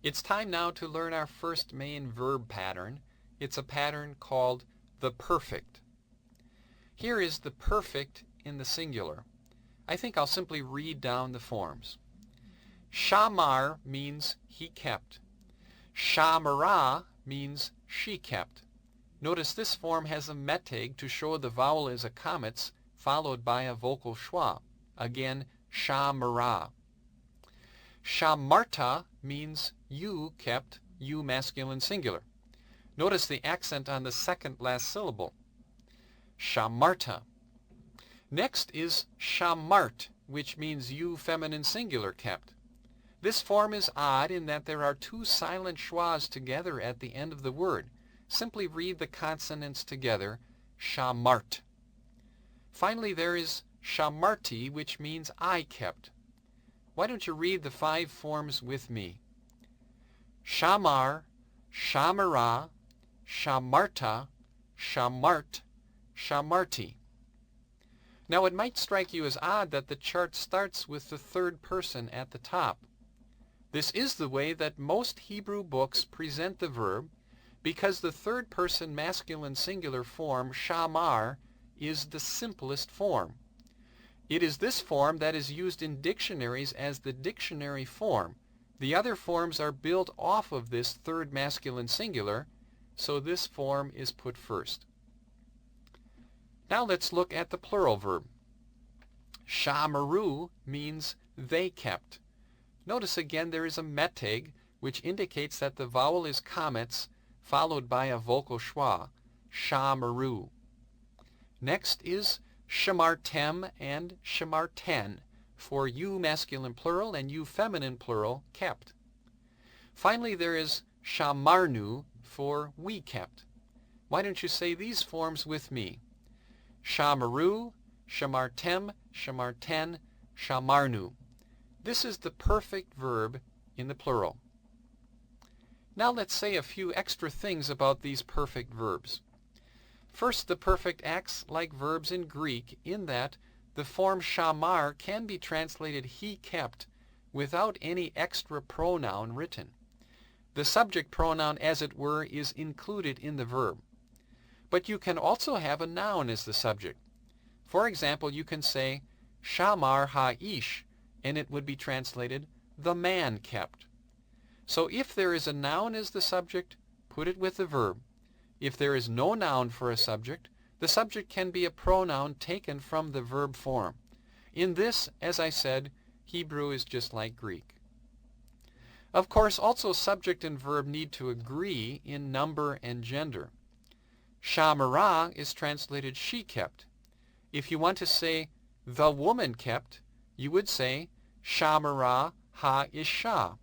It's time now to learn our first main verb pattern. It's a pattern called the perfect. Here is the perfect in the singular. I think I'll simply read down the forms. Shamar means he kept. Shamara means she kept. Notice this form has a metag to show the vowel is a comets followed by a vocal schwa. Again, shamara. Shamarta means you kept, you masculine singular. Notice the accent on the second last syllable. Shamarta. Next is shamart, which means you feminine singular kept. This form is odd in that there are two silent schwas together at the end of the word. Simply read the consonants together, shamart. Finally, there is shamarti, which means I kept. Why don't you read the 5 forms with me? Shamar, shamara, shamarta, shamart, shamarti. Now it might strike you as odd that the chart starts with the third person at the top. This is the way that most Hebrew books present the verb because the third person masculine singular form, shamar, is the simplest form. It is this form that is used in dictionaries as the dictionary form. The other forms are built off of this third masculine singular, so this form is put first. Now let's look at the plural verb. Shamaru means they kept. Notice again there is a metag, which indicates that the vowel is comets followed by a vocal schwa, shamaru. Next is shamartem and shamarten, for you masculine plural and you feminine plural kept. Finally, there is shamarnu for we kept. Why don't you say these forms with me? Shamaru, shamartem, shamarten, shamarnu. This is the perfect verb in the plural. Now let's say a few extra things about these perfect verbs. First, the perfect acts like verbs in Greek in that the form shamar can be translated he kept without any extra pronoun written. The subject pronoun, as it were, is included in the verb. But you can also have a noun as the subject. For example, you can say shamar ha-ish, and it would be translated the man kept. So if there is a noun as the subject, put it with the verb. If there is no noun for a subject, the subject can be a pronoun taken from the verb form. In this, as I said, Hebrew is just like Greek. Of course, also subject and verb need to agree in number and gender. Shamara is translated she kept. If you want to say the woman kept, you would say Shamara ha-isha.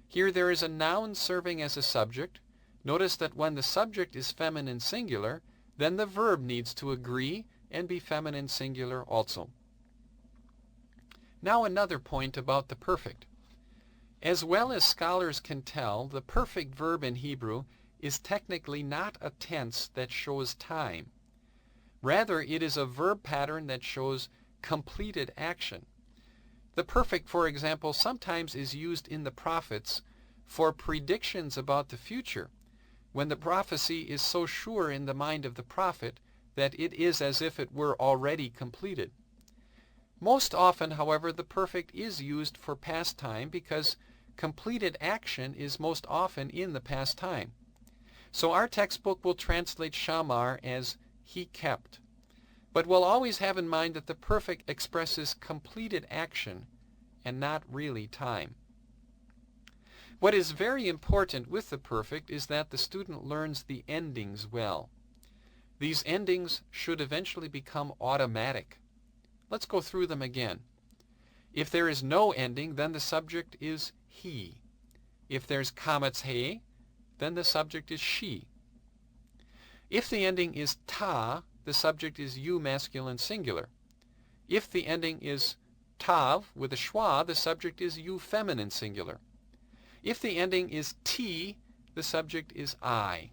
Here there is a noun serving as a subject. Notice that when the subject is feminine singular, then the verb needs to agree and be feminine singular also. Now another point about the perfect. As well as scholars can tell, the perfect verb in Hebrew is technically not a tense that shows time. Rather, it is a verb pattern that shows completed action. The perfect, for example, sometimes is used in the prophets for predictions about the future, when the prophecy is so sure in the mind of the prophet that it is as if it were already completed. Most often, however, the perfect is used for past time because completed action is most often in the past time. So our textbook will translate shamar as he kept. But we'll always have in mind that the perfect expresses completed action and not really time. What is very important with the perfect is that the student learns the endings well. These endings should eventually become automatic. Let's go through them again. If there is no ending, then the subject is he. If there's comets he, then the subject is she. If the ending is ta, the subject is you masculine singular. If the ending is tav with a schwa, the subject is you feminine singular. If the ending is t, the subject is I.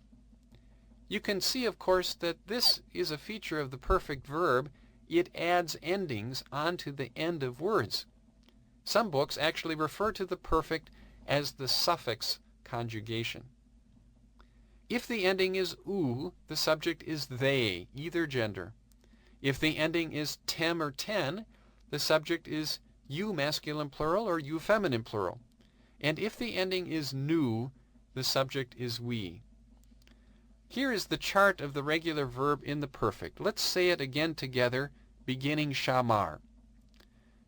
You can see, of course, that this is a feature of the perfect verb. It adds endings onto the end of words. Some books actually refer to the perfect as the suffix conjugation. If the ending is "u," the subject is they, either gender. If the ending is "tem" or "ten," the subject is you masculine plural or you feminine plural. And if the ending is "nu," the subject is we. Here is the chart of the regular verb in the perfect. Let's say it again together, beginning shamar.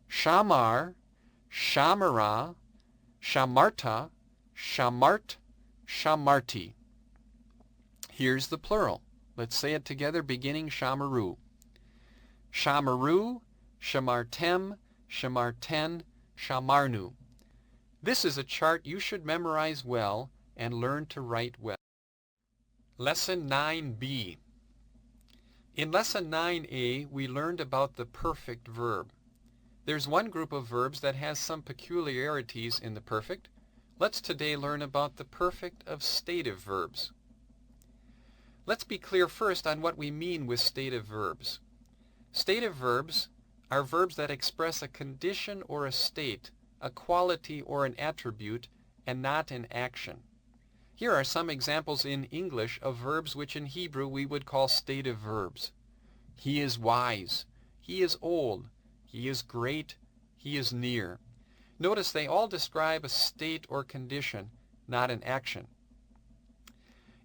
Shamar, shamara, shamarta, shamart, shamarti. Here's the plural. Let's say it together, beginning shamaru. Shamaru, shamartem, shamarten, shamarnu. This is a chart you should memorize well and learn to write well. Lesson 9b. In Lesson 9a, we learned about the perfect verb. There's one group of verbs that has some peculiarities in the perfect. Let's today learn about the perfect of stative verbs. Let's be clear first on what we mean with stative verbs. Stative verbs are verbs that express a condition or a state, a quality or an attribute, and not an action. Here are some examples in English of verbs which in Hebrew we would call stative verbs. He is wise. He is old. He is great. He is near. Notice they all describe a state or condition, not an action.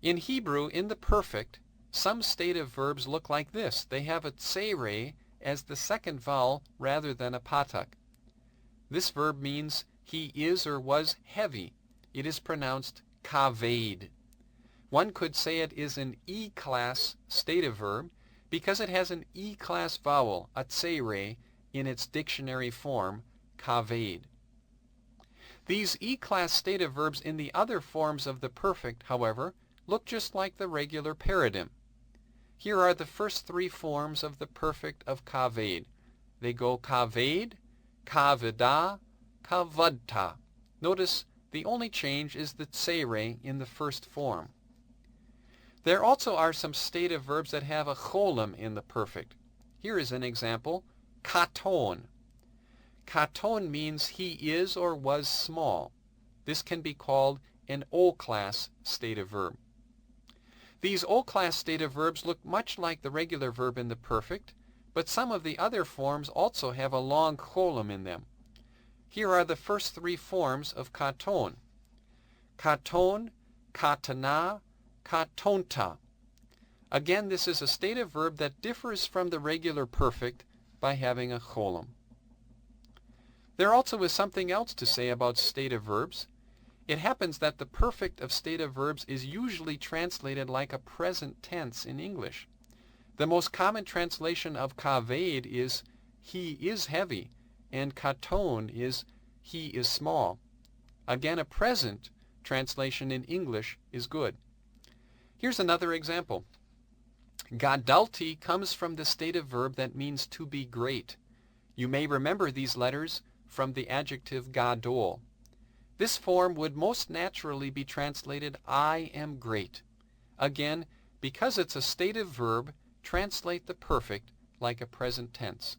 In Hebrew, in the perfect, some stative verbs look like this. They have a tsere as the second vowel rather than a patak. This verb means he is or was heavy. It is pronounced kaved. One could say it is an E-class stative verb because it has an E-class vowel, a tsere, in its dictionary form, kaved. These E-class stative verbs in the other forms of the perfect, however, look just like the regular paradigm. Here are the first three forms of the perfect of kaved. They go kaved, kaveda, kavadta. Notice the only change is the tsere in the first form. There also are some stative verbs that have a cholim in the perfect. Here is an example, katon. Katon means he is or was small. This can be called an O-class stative verb. These O-class stative verbs look much like the regular verb in the perfect, but some of the other forms also have a long cholim in them. Here are the first three forms of katon. Katon, katana, katonta. Again, this is a stative verb that differs from the regular perfect by having a cholim. There also is something else to say about stative verbs. It happens that the perfect of stative verbs is usually translated like a present tense in English. The most common translation of kaved is he is heavy, and katon is he is small. Again, a present translation in English is good. Here's another example. Gadalti comes from the stative verb that means to be great. You may remember these letters from the adjective gadol. This form would most naturally be translated I am great. Again, because it's a stative verb, translate the perfect like a present tense.